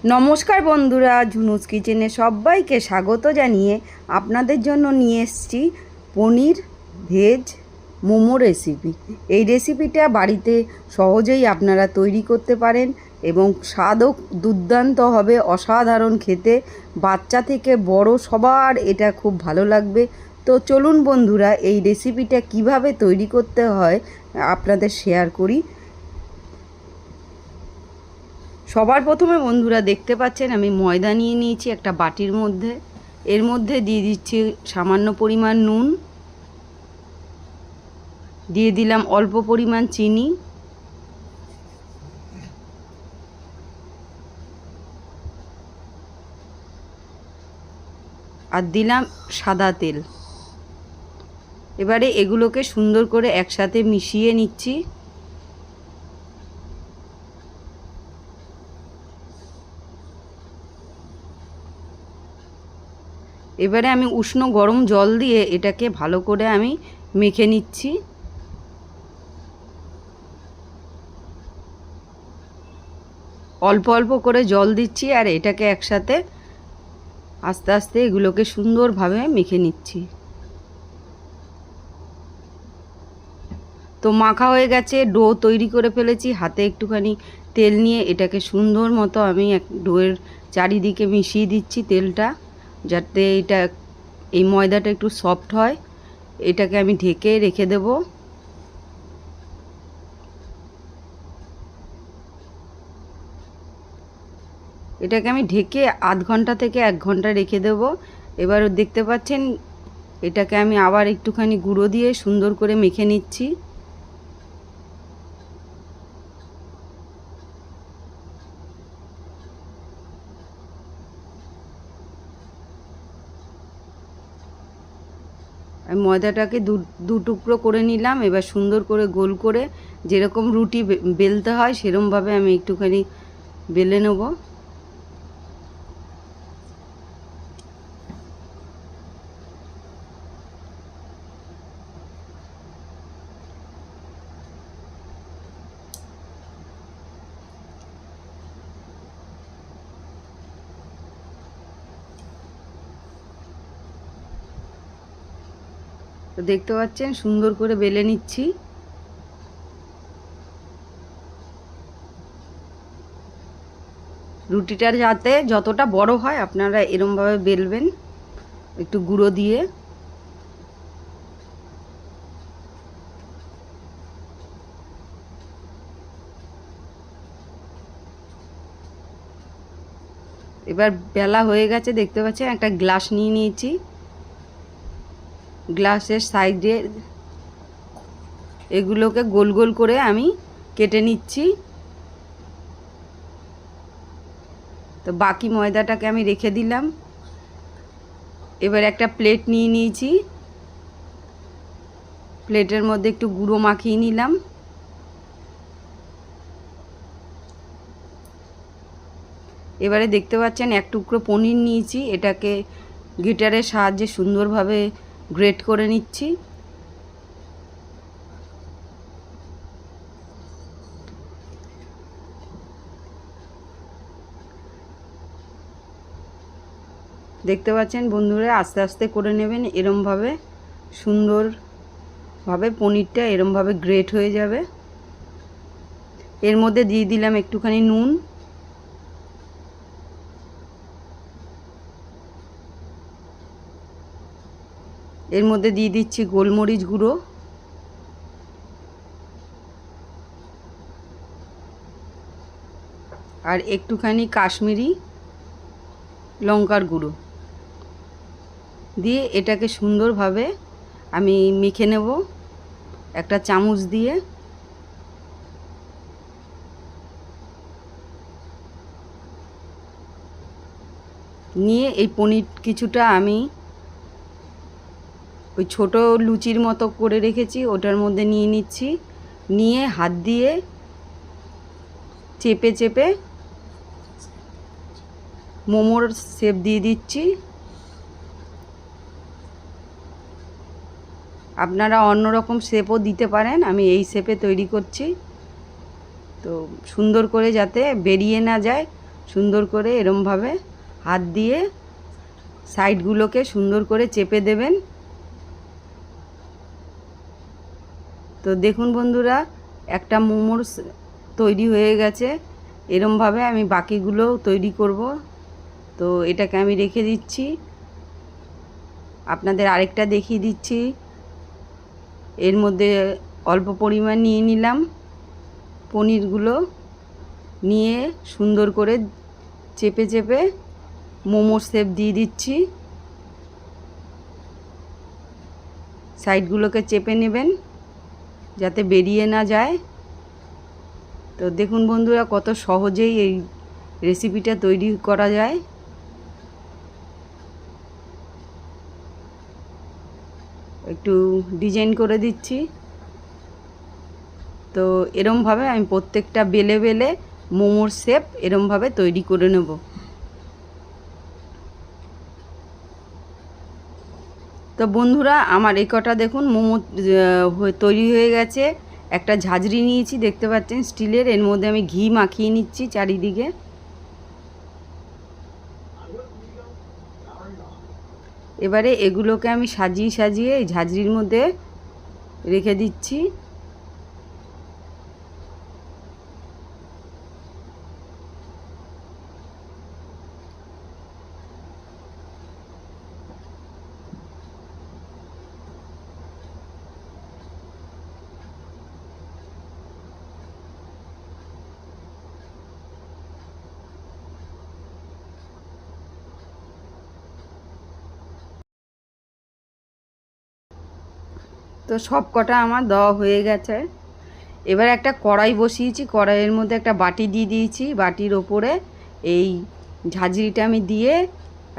নমস্কার বন্ধুরা, ঝুনুস কিচেনে সবাইকে স্বাগত জানিয়ে আপনাদের জন্য নিয়ে এসেছি পনির ভেজ মোমো রেসিপি। এই রেসিপিটা বাড়িতে সহজেই আপনারা তৈরি করতে পারেন এবং স্বাদও দুর্দান্ত হবে, অসাধারণ খেতে। বাচ্চা থেকে বড় সবার এটা খুব ভালো লাগবে। তো চলুন বন্ধুরা, এই রেসিপিটা কিভাবে তৈরি করতে হয় আপনাদের শেয়ার করি। সবার প্রথমে বন্ধুরা দেখতে পাচ্ছেন আমি ময়দা নিয়ে নিয়েছি একটা বাটির মধ্যে। এর মধ্যে দিয়ে দিচ্ছি সামান্য পরিমাণ নুন, দিয়ে দিলাম অল্প পরিমাণ চিনি, আর দিলাম সাদা তেল। এবারে এগুলোকে সুন্দর করে একসাথে মিশিয়ে নিচ্ছি। এবারে আমি উষ্ণ গরম জল দিয়ে এটাকে ভালো করে আমি মেখে নিচ্ছি। অল্প অল্প করে জল দিচ্ছি আর এটাকে একসাথে আস্তে আস্তে এগুলোকে সুন্দরভাবে মেখে নিচ্ছি। তো মাখা হয়ে গেছে, ডো তৈরি করে ফেলেছি। হাতে একটুখানি তেল নিয়ে এটাকে সুন্দর মতো আমি ডোয়ের চারিদিকে মিশিয়ে দিচ্ছি তেলটা, যাতে এই ময়দাটা একটু সফট হয়। এটাকে আমি ঢেকে রেখে দেব। এটাকে আমি ঢেকে আধ ঘন্টা থেকে 1 ঘন্টা রেখে দেব। এবার দেখতে পাচ্ছেন এটাকে আমি আবার একটুখানি গুঁড়ো দিয়ে সুন্দর করে মেখে নিচ্ছি। আমি ময়দাটাকে দু টুকরো করে নিলাম। এবার সুন্দর করে গোল করে যেরকম রুটি বেলতে হয় সেরকমভাবে আমি একটুখানি বেলে নেব। তো দেখতে পাচ্ছেন সুন্দর করে বেলে নিচ্ছি। রুটিটার যাতে যতটা বড় হয় আপনারা এরমভাবে বেলবেন একটু গুঁড়ো দিয়ে। এবার বেলা হয়ে গেছে, দেখতে পাচ্ছেন একটা গ্লাস নিয়ে নিয়েছি। গ্লাসের সাইডে এগুলোকে গোল গোল করে আমি কেটে নিচ্ছি। তো বাকি ময়দাটাকে আমি রেখে দিলাম। এবার একটা প্লেট নিয়ে নিয়েছি, প্লেটের মধ্যে একটু গুঁড়ো মাখিয়ে নিলাম। এবারে দেখতে পাচ্ছেন এক টুকরো পনির নিয়েছি, এটাকে গ্রেটারের সাহায্যে সুন্দরভাবে গ্রেট করে নিচ্ছি। দেখতে পাচ্ছেন বন্ধুরা, আস্তে আস্তে করে নেবেন, এরমভাবে সুন্দরভাবে পনিরটা এরমভাবে গ্রেট হয়ে যাবে। এর মধ্যে দিয়ে দিলাম একটুখানি নুন, এর মধ্যে দিয়ে দিচ্ছি গোলমরিচ গুঁড়ো, আর একটুখানি কাশ্মীরি লঙ্কার গুঁড়ো দিয়ে এটাকে সুন্দরভাবে আমি মেখে নেব একটা চামচ দিয়ে। নিয়ে এই পনির কিছুটা আমি ওই ছোটো লুচির মতো করে রেখেছি ওটার মধ্যে নিয়ে নিচ্ছি। নিয়ে হাত দিয়ে চেপে চেপে মোমোর শেপ দিয়ে দিচ্ছি। আপনারা অন্য রকম শেপও দিতে পারেন, আমি এই শেপে তৈরি করছি। তো সুন্দর করে যাতে বেরিয়ে না যায় সুন্দর করে এরমভাবে হাত দিয়ে সাইডগুলোকে সুন্দর করে চেপে দেবেন। তো দেখুন বন্ধুরা, একটা মোমোর তৈরি হয়ে গেছে। এরমভাবে আমি বাকিগুলো তৈরি করব। তো এটাকে আমি রেখে দিচ্ছি। আপনাদের আরেকটা দেখিয়ে দিচ্ছি। এর মধ্যে অল্প পরিমাণ নিয়ে নিলাম পনিরগুলো, নিয়ে সুন্দর করে চেপে চেপে মোমোর শেপ দিয়ে দিচ্ছি। সাইডগুলোকে চেপে নেবেন যাতে বেরিয়ে না যায়। তো দেখুন বন্ধুরা, কত সহজেই এই রেসিপিটা তৈরি করা যায়। একটু ডিজাইন করে দিচ্ছি। তো এরমভাবে আমি প্রত্যেকটা বেলে বেলে মোমোর শেপ এরমভাবে তৈরি করে নেব। তো বন্ধুরা, আমার এই কটা দেখুন মোমো তৈরি হয়ে গেছে। একটা ঝাঁঝরি নিয়েছি, দেখতে পাচ্ছেন স্টিলের। এর মধ্যে আমি ঘি মাখিয়ে নিচ্ছি চারিদিকে। এবারে এগুলোকে আমি সাজিয়ে সাজিয়ে এই ঝাঁঝরির মধ্যে রেখে দিচ্ছি। তো সব কটা আমার দেওয়া হয়ে গেছে। এবার একটা কড়াই বসিয়েছি, কড়াইয়ের মধ্যে একটা বাটি দিয়ে দিয়েছি। বাটির ওপরে এই ঝাঁঝরিটা আমি দিয়ে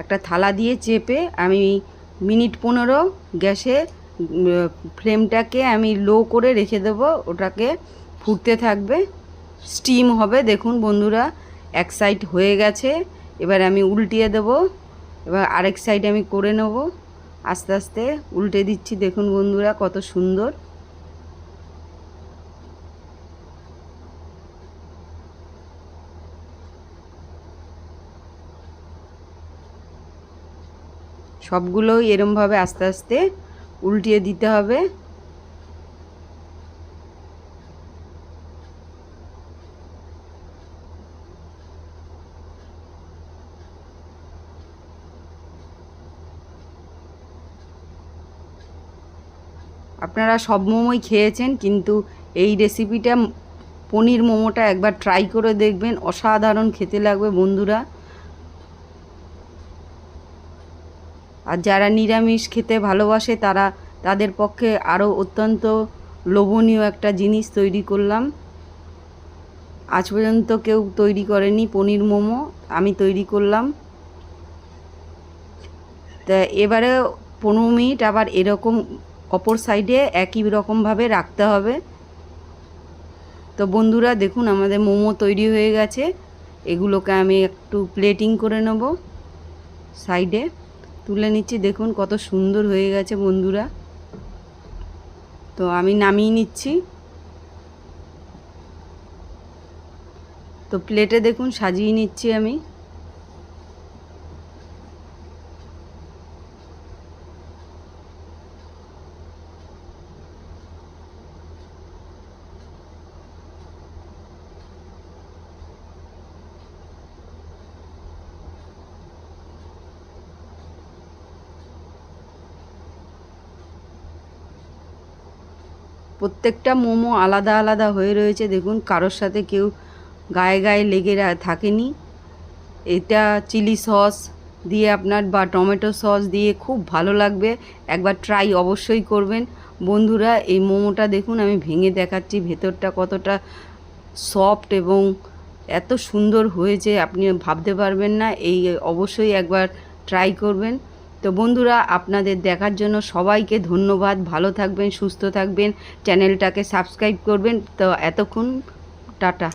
একটা থালা দিয়ে চেপে আমি মিনিট 15 গ্যাসে ফ্লেমটাকে আমি লো করে রেখে দেবো। ওটাকে ফুটতে থাকবে, স্টিম হবে। দেখুন বন্ধুরা, এক সাইড হয়ে গেছে। এবার আমি উল্টিয়ে দেবো। এবার আরেক সাইড আমি করে নেব। আস্তে আস্তে উল্টে দিচ্ছি। দেখুন বন্ধুরা, কত সুন্দর। সবগুলোই এরমভাবে আস্তে আস্তে উল্টিয়ে দিতে হবে। আপনারা সব মোমোই খেয়েছেন, কিন্তু এই রেসিপিটা পনির মোমোটা একবার ট্রাই করে দেখবেন, অসাধারণ খেতে লাগবে বন্ধুরা। আর যারা নিরামিষ খেতে ভালোবাসে তাদের পক্ষে আরও অত্যন্ত লোভনীয় একটা জিনিস তৈরি করলাম। আজ পর্যন্ত কেউ তৈরি করেনি পনির মোমো, আমি তৈরি করলাম। তা এবারে 15 মিনিট আবার এরকম অপর সাইডে একই রকমভাবে রাখতে হবে। তো বন্ধুরা দেখুন, আমাদের মোমো তৈরি হয়ে গেছে। এগুলোকে আমি একটু প্লেটিং করে নেব, সাইডে তুলে নিচ্ছি। দেখুন কত সুন্দর হয়ে গেছে বন্ধুরা। তো আমি নামিয়ে নিচ্ছি। তো প্লেটে দেখুন সাজিয়ে নিচ্ছি আমি। প্রত্যেকটা মোমো আলাদা আলাদা হয়ে রয়েছে। দেখুন, কারোর সাথে কেউ গায়ে গায়ে লেগে থাকেনি। এটা চিলি সস দিয়ে আপনার বা টমেটো সস দিয়ে খুব ভালো লাগবে। একবার ট্রাই অবশ্যই করবেন বন্ধুরা। এই মোমোটা দেখুন, আমি ভেঙে দেখাচ্ছি ভেতরটা কতটা সফট এবং এত সুন্দর হয়েছে, আপনি ভাবতে পারবেন না। এই অবশ্যই একবার ট্রাই করবেন। তো বন্ধুরা, আপনাদের দেখার জন্য সবাইকে ধন্যবাদ। ভালো থাকবেন, সুস্থ থাকবেন, চ্যানেলটাকে সাবস্ক্রাইব করবেন। তো এতক্ষণ টাটা।